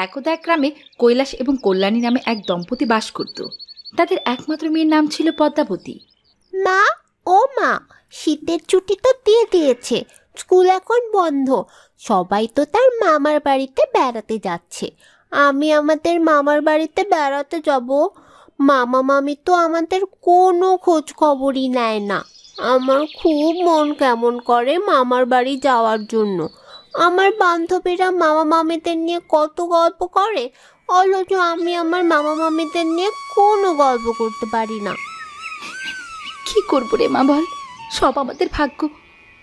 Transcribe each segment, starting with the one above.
একদা এক গ্রামে কৈলাস এবং কল্যাণী নামে এক দম্পতি বাস করত। তাদের একমাত্র মেয়ের নাম ছিল পদ্মাবতী। মা, ও মা, শীতের ছুটি তো দিয়ে দিয়েছে, স্কুল এখন বন্ধ, সবাই তো তার মামার বাড়িতে বেড়াতে যাচ্ছে। আমি আমাদের মামার বাড়িতে বেড়াতে যাব। মামা মামি তো আমাদের কোনো খোঁজ খবরই নেয় না। আমার খুব মন কেমন করে মামার বাড়ি যাওয়ার জন্য। আমার বান্ধবীরা মামা মামিদের নিয়ে কত গল্প করে, অথচ আমি আমার মামা মামিদের নিয়ে কোনো গল্প করতে পারি না। কি করবো রে মা, বল, সব আমাদের ভাগ্য।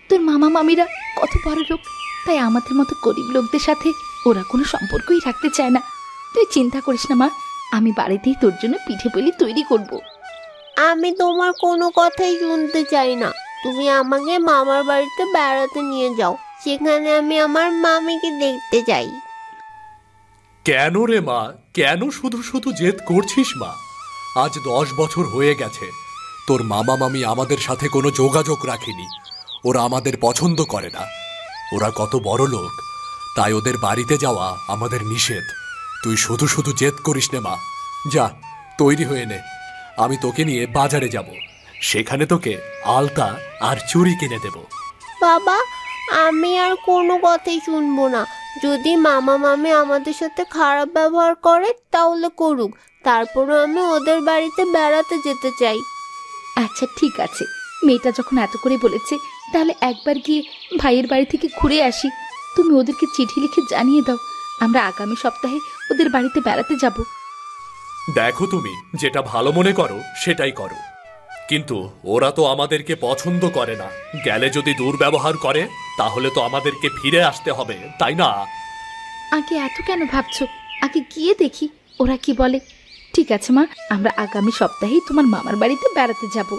তোর মামা মামিরা কত বড় লোক, তাই আমাদের মতো গরিব লোকদের সাথে ওরা কোনো সম্পর্কই রাখতে চায় না। তুই চিন্তা করিস না মা, আমি বাড়িতেই তোর জন্য পিঠে পুলি তৈরি করব। আমি তোমার কোনো কথাই শুনতে চাই না। তুমি আমাকে মামার বাড়িতে বেড়াতে নিয়ে যাও, সেখানে আমি আমার মামিকে দেখতে চাই। কেন রে মা, কেন শুধু শুধু জেদ করছিস মা? আজ 10 বছর হয়ে গেছে তোর মামা মামি আমাদের সাথে কোনো যোগাযোগ রাখেনি। ওরা আমাদের পছন্দ করে না। ওরা কত বড় লোক, তাই ওদের বাড়িতে যাওয়া আমাদের নিষেধ। তুই শুধু শুধু জেদ করিস নে মা। যা, তৈরি হয়ে নে, আমি তোকে নিয়ে বাজারে যাব। সেখানে তোকে আলতা আর চুড়ি কিনে দেব। বাবা, আমি আর কোনো কথাই শুনবো না। যদি মামা মামি আমাদের সাথে খারাপ ব্যবহার করে তাহলে করুক, তারপরও আমি ওদের বাড়িতে বেড়াতে যেতে চাই। আচ্ছা ঠিক আছে, মেয়েটা যখন এত করে বলেছে, তাহলে একবার গিয়ে ভাইয়ের বাড়ি থেকে ঘুরে আসি। তুমি ওদেরকে চিঠি লিখে জানিয়ে দাও, আমরা আগামী সপ্তাহে ওদের বাড়িতে বেড়াতে যাব। দেখো, তুমি যেটা ভালো মনে করো সেটাই করো, কিন্তু ওরা তো আমাদেরকে পছন্দ করে না। গেলে যদি দুর্ব্যবহার করে তাহলে তো আমাদেরকে ফিরে আসতে হবে, তাই না? আগে এত কেন ভাবছো? আগে গিয়ে দেখি ওরা কি বলে। ঠিক আছে মা, আমরা আগামী সপ্তাহেই তোমার মামার বাড়িতে বেড়াতে যাব।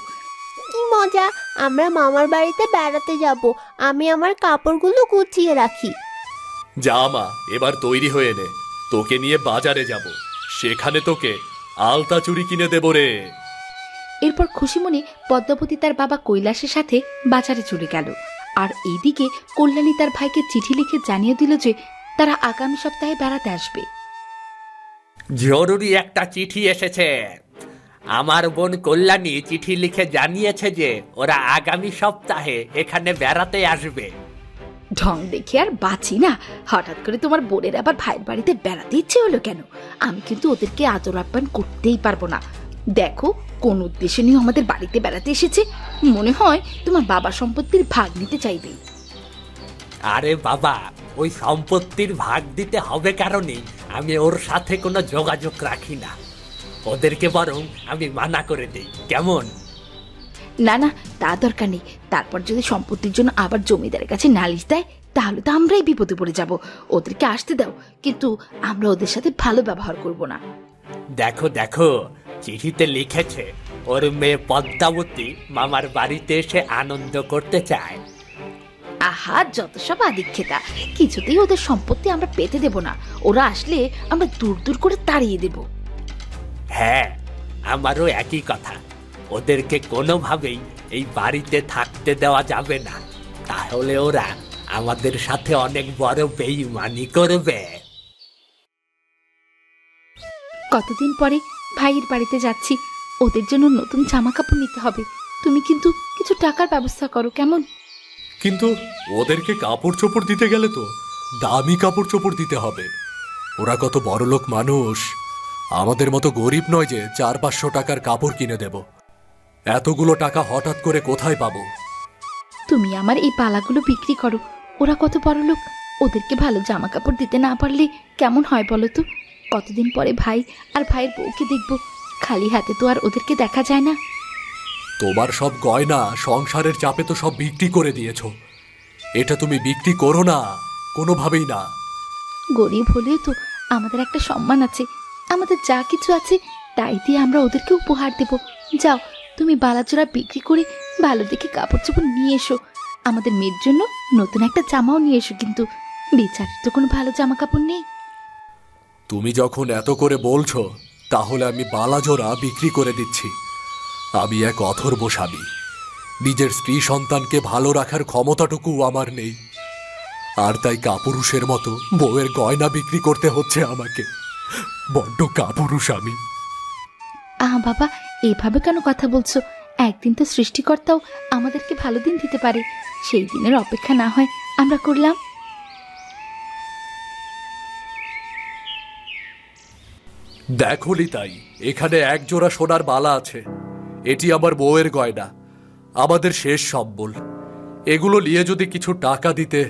কি মজা, আমরা মামার বাড়িতে বেড়াতে যাব। আমি আমার কাপড়গুলো গুছিয়ে রাখি। যা মা, এবার তৈরি হয়ে নে, তোকে নিয়ে বাজারে যাব। সেখানে তোকে আলতা চুড়ি কিনে দেব রে। এরপর খুশি মনে পদ্মাবতী তার বাবা কৈলাসের সাথে বাজারে চলে গেল। আর এইদিকে কল্যাণী তার ভাইকে চিঠি লিখে জানিয়ে দিল যে তারা আগামী সপ্তাহে বেড়াতে আসবে। জরুরি একটা চিঠি এসেছে। আমার বোন কল্যাণী চিঠি লিখে জানিয়েছে যে ওরা আগামী সপ্তাহে এখানে বেড়াতে আসবে। ঢং দেখে আর বাঁচি না, হঠাৎ করে তোমার বোনের আবার ভাইয়ের বাড়িতে বেড়াতে ইচ্ছে হলো কেন? আমি কিন্তু ওদেরকে আদর আপ্যায়ন করতেই পারবো না। দেখো, কোন উদ্দেশ্য নিয়ে আমাদের বাড়িতে বেড়াতে এসেছে। মনে হয় তোমার বাবা সম্পত্তির ভাগ নিতে চাইবে। আরে বাবা, ওই সম্পত্তির ভাগ দিতে হবে কারণে আমি ওর সাথে কোনো যোগাযোগ রাখি না। ওদেরকে বরং আমি মানা করে দেই, কেমন? না না, তা দরকার নেই। তারপর যদি সম্পত্তির জন্য আবার জমিদারের কাছে নালিশ দেয়, তাহলে তো আমরাই বিপদে পড়ে যাব। ওদেরকে আসতে দাও, কিন্তু আমরা ওদের সাথে ভালো ব্যবহার করব না। দেখো দেখো, চিঠিতে লিখেছে ওর মেয়ে পদ্মাবতী মামার বাড়িতে এসে আনন্দ করতে চায়। আহা, যত সব আদিক্ষেতা! কিছুতেই ওদের সম্পত্তি আমরা পেতে দেব না। ওরা আসলে আমরা দূর দূর করে তাড়িয়ে দেব। হ্যাঁ, আমারও একই কথা। ওদেরকে কোনোভাবেই এই বাড়িতে থাকতে দেওয়া যাবে না, তাহলে ওরা আমাদের সাথে অনেক বড় বেইমানি করবে। কতদিন পরে ভাইয়ের বাড়িতে যাচ্ছি, ওদের জন্য নতুন জামা কাপড় নিতে হবে। তুমি কিন্তু কিছু টাকার ব্যবস্থা করো, কেমন? কিন্তু ওদেরকে কাপড় চোপড় দিতে গেলে তো দামি কাপড় চোপড় দিতে হবে। ওরা কত বড়লোক মানুষ, আমাদের মতো গরিব নয় যে 400-500 টাকার কাপড় কিনে দেব। এতগুলো টাকা হঠাৎ করে কোথায় পাবো? তুমি আমার এই পালাগুলো বিক্রি করো। ওরা কত বড় লোক, ওদেরকে ভালো জামা কাপড় দিতে না পারলে কেমন হয় বলো তো? কতদিন পরে ভাই আর ভাইয়ের বউকে দেখবো, খালি হাতে তো আর ওদেরকে দেখা যায় না। তোমার সব গয়না সংসারের চাপে তো সব বিক্রি করে দিয়েছো। এটা তুমি বিক্রি করো না, কোনোভাবেই না। গরিব হলেও তো আমাদের একটা সম্মান আছে। আমাদের যা কিছু আছে তাই দিয়ে আমরা ওদেরকে উপহার দেব। যাও, তুমি বালাজোড়া বিক্রি করে ভালো দেখে কাপড় চোপড় নিয়ে এসো। আমাদের মেয়ের জন্য নতুন একটা জামাও নিয়ে এসো, কিন্তু বেচারির তো কোনো ভালো জামা কাপড় নেই। তুমি যখন এত করে বলছো, তাহলে আমি বালাজোড়া বিক্রি করে দিচ্ছি। আমি এক অথর্ব স্বামী, নিজের স্ত্রী সন্তানকে ভালো রাখার ক্ষমতাটুকু আমার নেই। আর তাই কাপুরুষের মতো বউয়ের গয়না বিক্রি করতে হচ্ছে আমাকে। বড্ড কাপুরুষ আমি। বাবা, এইভাবে কেন কথা বলছো? একদিন তো সৃষ্টিকর্তাও আমাদেরকে ভালো দিন দিতে পারে, সেই দিনের অপেক্ষা না হয় আমরা করলাম। দেখো তাই এখানে এক জোড়া সোনার বালা আছে। এটি আমার বউয়ের গয়না, আমাদের শেষ সম্বল। এগুলো নিয়ে যদি কিছু টাকা দিতে।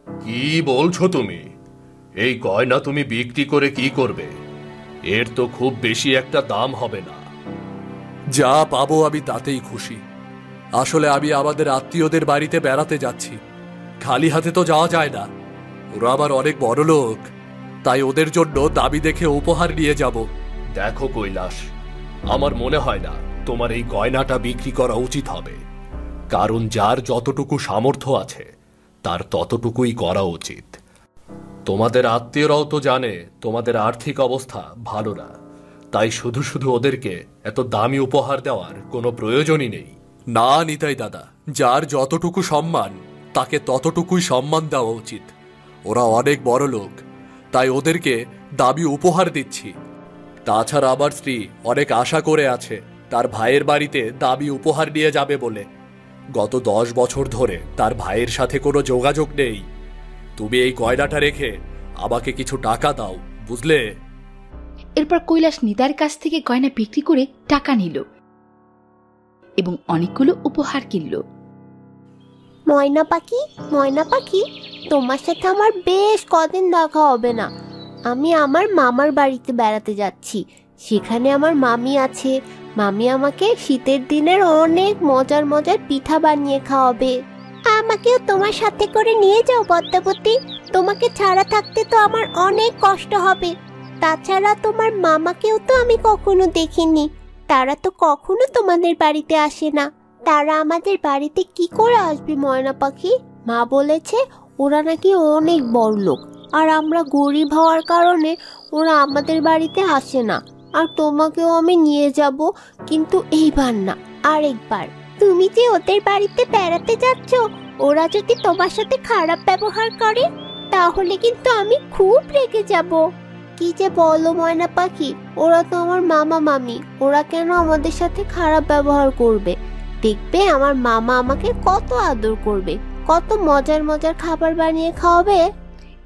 কি বলছো তুমি? এই গয়না তুমি বিক্রি করে কি করবে? এর তো খুব বেশি একটা দাম হবে না। যা পাবো আমি তাতেই খুশি। আসলে আমি আমাদের আত্মীয়দের বাড়িতে বেড়াতে যাচ্ছি, খালি হাতে তো যাওয়া যায় না। ওরা আবার অনেক বড় লোক, তাই ওদের জন্য দাবি দেখে উপহার নিয়ে যাব। দেখো কৈলাস, আমার মনে হয় না তোমার এই গয়নাটা বিক্রি করা উচিত হবে। কারণ যার যতটুকু সামর্থ্য আছে তার ততটুকুই করা উচিত। তোমাদের আত্মীয়রাও তো জানে তোমাদের আর্থিক অবস্থা ভালো না, তাই শুধু শুধু ওদেরকে এত দামি উপহার দেওয়ার কোনো প্রয়োজনই নেই। না নিতাই দাদা, যার যতটুকু সম্মান তাকে ততটুকুই সম্মান দেওয়া উচিত। ওরা অনেক বড় লোক, তাই ওদেরকে দামি উপহার দিচ্ছি। তাছাড়া আমার স্ত্রী অনেক আশা করে আছে তার ভাইয়ের বাড়িতে দামি উপহার নিয়ে যাবে বলে। গত 10 বছর ধরে তার ভাইয়ের সাথে কোনো যোগাযোগ নেই। তুমি এই গয়নাটা রেখে আমাকে কিছু টাকা দাও, বুঝলে? এরপর কৈলাস নিতার কাছ থেকে গয়না বিক্রি করে টাকা নিল এবং অনেকগুলো উপহার কিনল। ময়না পাখি, ময়না পাখি, তোমার সাথে আমার বেশ কদিন দেখা হবে না। আমি আমার মামার বাড়িতে বেড়াতে যাচ্ছি। সেখানে আমার মামি আছে। মামি আমাকে শীতের দিনের অনেক মজার মজার পিঠা বানিয়ে খাওয়াবে। আমাকেও তোমার সাথে করে নিয়ে যাও পদ্মাবতী। তোমাকে ছাড়া থাকতে তো আমার অনেক কষ্ট হবে। তাছাড়া তোমার মামাকেও তো আমি কখনো দেখিনি। তারা তো কখনো তোমাদের বাড়িতে আসে না। তারা আমাদের বাড়িতে কি করে আসবে ময়না পাখি? মা বলেছে ওরা নাকি অনেক বড় লোক, আর আমরা গরিব হওয়ার কারণে ওরা আমাদের বাড়িতে আসে না। আর তোমাকেও আমি নিয়ে যাব, কিন্তু এইবার না, আরেকবার। তুমি যে ওদের বাড়িতে বেড়াতে যাচ্ছ, ওরা যদি তোমার সাথে খারাপ ব্যবহার করে তাহলে কিন্তু আমি খুব রেগে যাব। কি যে বলো ময়না পাখি, ওরা তো আমার মামা মামি, ওরা কেন আমাদের সাথে খারাপ ব্যবহার করবে? দেখবে আমার মামা আমাকে কত আদর করবে, কত মজার মজার খাবার বানিয়ে খাওয়াবে।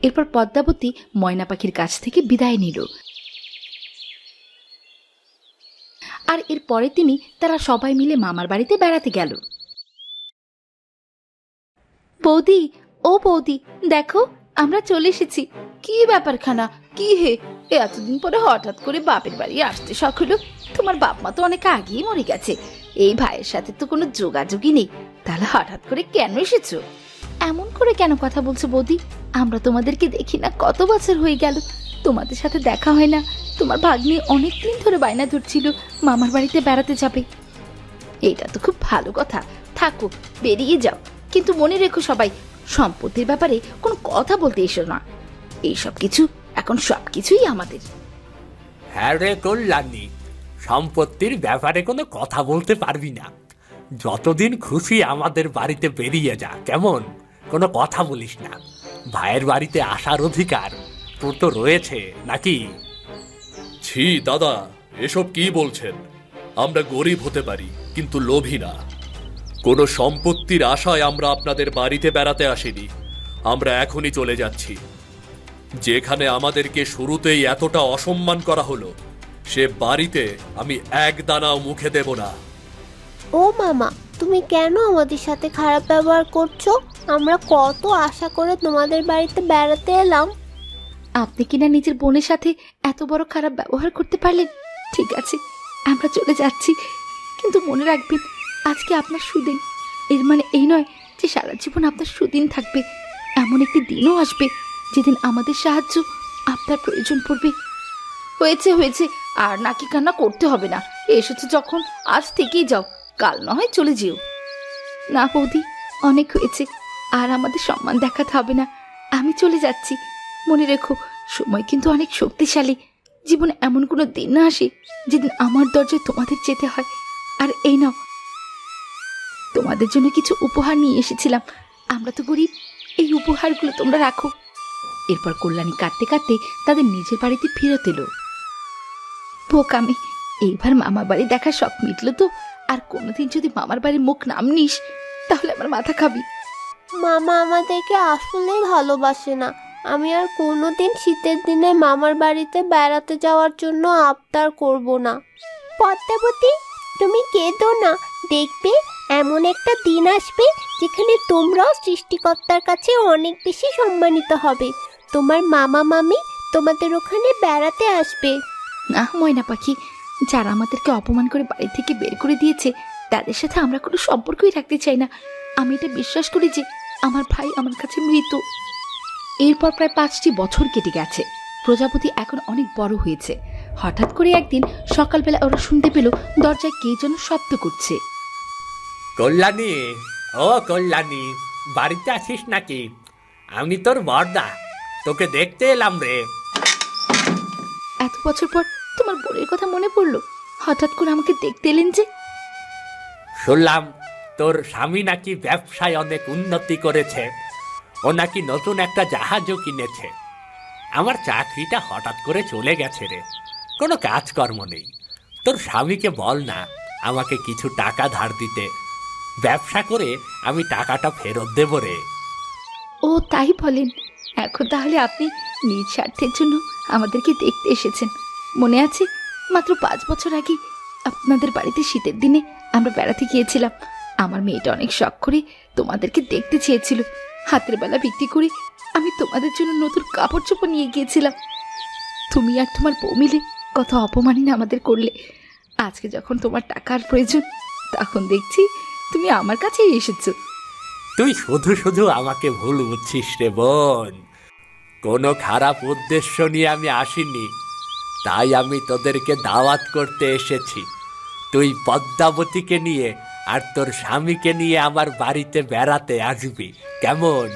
এরপর পদ্মাবতী ময়না পাখির কাছ থেকে বিদায় নিল। আর এর পরের দিনই তারা সবাই মিলে মামার বাড়িতে বেড়াতে গেল। বৌদি, ও বৌদি, দেখো আমরা চলে এসেছি। কি ব্যাপারখানা? কি হে, এতদিন পরে হঠাৎ করে বাপের বাড়ি আসতে শখ হলো? তোমার বাপ মা তো অনেক আগেই মরে গেছে, এই ভাইয়ের সাথে তো কোনো যোগাযোগই নেই, তাহলে হঠাৎ করে কেন এসেছো? এমন করে কেন কথা বলছো বৌদি? আমরা তোমাদেরকে দেখি না কত বছর হয়ে গেল, তোমাদের সাথে দেখা হয় না। তোমার ভাগ্নি অনেক দিন ধরে বায়না ধরছিল মামার বাড়িতে বেড়াতে যাবে। এটা তো খুব ভালো কথা, থাকো, বেরিয়ে যাও, কিন্তু মনে রেখো সবাই, সম্পত্তির ব্যাপারে কোনো কথা বলতে এসো না। এইসব কিছু এখন সবকিছুই আমাদের। হ্যাঁ রে কল্যাণী, সম্পত্তির ব্যাপারে কোনো কথা বলতে পারবি না। যতদিন খুশি আমাদের বাড়িতে বেরিয়ে যা, কেমন? কোনো কথা বলিস না। ভাইয়ের বাড়িতে আসার অধিকার তোর তো রয়েছে নাকি? ছি দাদা, এসব কি বলছেন? আমরা গরিব হতে পারি কিন্তু লোভী না। কোনো সম্পত্তির আশায় আমরা আপনাদের বাড়িতে বেড়াতে আসিনি। আমরা এখনই চলে যাচ্ছি। যেখানে আমাদেরকে শুরুতেই এতটা অসম্মান করা হলো, সে বাড়িতে আমি এক দানাও মুখে দেব না। ও মামা, তুমি কেন আমাদের সাথে খারাপ ব্যবহার করছো? আমরা কত আশা করে তোমাদের বাড়িতে বেড়াতে এলাম। আপনি কিনা নিজের বোনের সাথে এত বড় খারাপ ব্যবহার করতে পারলেন? ঠিক আছে, আমরা চলে যাচ্ছি, কিন্তু মনে রাখবেন আজকে আপনার সুদিন। এর মানে এই নয় যে সারা জীবন আপনার সুদিন থাকবে। এমন একটি দিনও আসবে যেদিন আমাদের সাহায্য আপনার প্রয়োজন পড়বে। হয়েছে হয়েছে, আর নাকি কান্না করতে হবে না। এসেছো যখন আজ থেকেই যাও, কাল না হয় চলে যেও। না বৌদি, অনেক হয়েছে, আর আমাদের সম্মান দেখাতে হবে না। আমি চলে যাচ্ছি। মনে রেখো, সময় কিন্তু অনেক শক্তিশালী। জীবনে এমন কোনো দিন না আসে যেদিন আমার দরজায় তোমাদের যেতে হয়। আর এই নাও, তোমাদের জন্য কিছু উপহার নিয়ে এসেছিলাম। আমরা তো গরিব, এই উপহারগুলো তোমরা রাখো। এরপর কল্যাণী কাঁদতে কাঁদতে তাদের নিজের বাড়িতে ফেরত এলো। বোকামি, এইবার মামার বাড়ি দেখার শখ মিটলো তো? আর কোনোদিন যদি মামার বাড়ির মুখ নামনিস তাহলে আমার মাথা খাবি। মামা আমাদেরকে আসলেই ভালোবাসে না। আমি আর কোনোদিন শীতের দিনে মামার বাড়িতে বেড়াতে যাওয়ার জন্য আবদার করব না। পদ্মাবতী, তুমি কেঁদো না। দেখবে এমন একটা দিন আসবে যেখানে তোমরাও সৃষ্টিকর্তার কাছে অনেক বেশি সম্মানিত হবে। তোমার মামা মামি তোমাদের ওখানে বেড়াতে আসবে। না ময়না পাখি, যারা আমাদেরকে অপমান করে বাড়ি থেকে বের করে দিয়েছে তাদের সাথে আমরা কোনো সম্পর্কই রাখতে চাই না। আমি এটা বিশ্বাস করি যে আমার ভাই আমার কাছে মৃত। এরপর প্রায় 5টি বছর কেটে গেছে। প্রজাপতি এখন অনেক বড় হয়েছে। হঠাৎ করে একদিন সকালবেলা ওরা শুনতে পেল দরজায় কে যেন শব্দ করছে। কল্যাণী, ও কল্যাণী, বাড়িতে আছিস নাকি? আমি তোর বড়দা, তোকে দেখতে এলাম রে। এত বছর পর তোমার বোনের কথা মনে পড়লো? হঠাৎ করে আমাকে দেখতে এলেন যে? শুনলাম তোর স্বামী নাকি ব্যবসায় অনেক উন্নতি করেছে। ও নাকি নতুন একটা জাহাজও কিনেছে। আমার চাকরিটা হঠাৎ করে চলে গেছে রে, কোনো কাজকর্ম নেই। তোর স্বামীকে বল না আমাকে কিছু টাকা ধার দিতে, ব্যবসা করে আমি টাকাটা ফেরত দেব রে। ও তাই বলেন? এখন তাহলে আপনি নিজ স্বার্থের জন্য আমাদেরকে দেখতে এসেছেন। মনে আছে মাত্র 5 বছর আগে আপনাদের বাড়িতে শীতের দিনে আমরা বেড়াতে গিয়েছিলাম। আমার মেয়েটা অনেক শখ করে তোমাদেরকে দেখতে চেয়েছিল। হাতের বেলা বিক্রি করে আমি তোমাদের জন্য নতুন কাপড় চোপড় নিয়ে গিয়েছিলাম। তুমি আর তোমার বউ মিলে কত অপমানই না আমাদের করলে। আজকে যখন তোমার টাকার প্রয়োজন তখন দেখছি তুমি আমার কাছেই এসেছো। তুই শুধু শুধু আমাকে ভুল বুঝছিস রে বোন। কোনো খারাপ উদ্দেশ্য নিয়ে আমি আসিনি, তাই আমি তোদেরকে দাওয়াত করতে এসেছি। তুই পদ্মাবতীকে নিয়ে আর তোর স্বামীকে নিয়ে আমার বাড়িতে বেড়াতে আসবি, কেমন?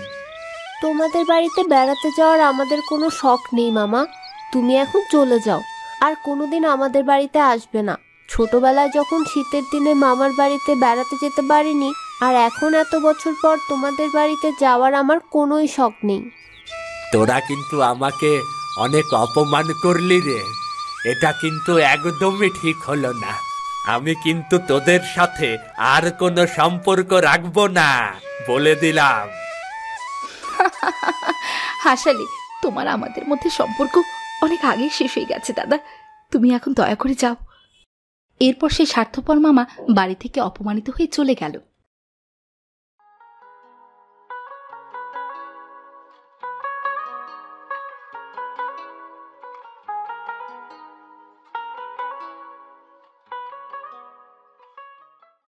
তোমাদের বাড়িতে বেড়াতে যাওয়ার আমাদের কোনো শখ নেই মামা। তুমি এখন চলে যাও, আর কোনোদিন আমাদের বাড়িতে আসবে না। ছোটবেলায় যখন শীতের দিনে মামার বাড়িতে বেড়াতে যেতে পারিনি, আর এখন এত বছর পর তোমাদের বাড়িতে যাওয়ার আমার কোনোই শখ নেই। তোরা কিন্তু আমাকে অনেক অপমান করলি রে, এটা কিন্তু একদমই ঠিক হলো না। আমি কিন্তু তোদের সাথে আর কোনো সম্পর্ক রাখবো না, বলে দিলাম। হাসালে, তোমার আমাদের মধ্যে সম্পর্ক অনেক আগেই শেষ হয়ে গেছে দাদা। তুমি এখন দয়া করে যাও। এরপর সেই স্বার্থপর মামা বাড়ি থেকে অপমানিত হয়ে চলে গেল।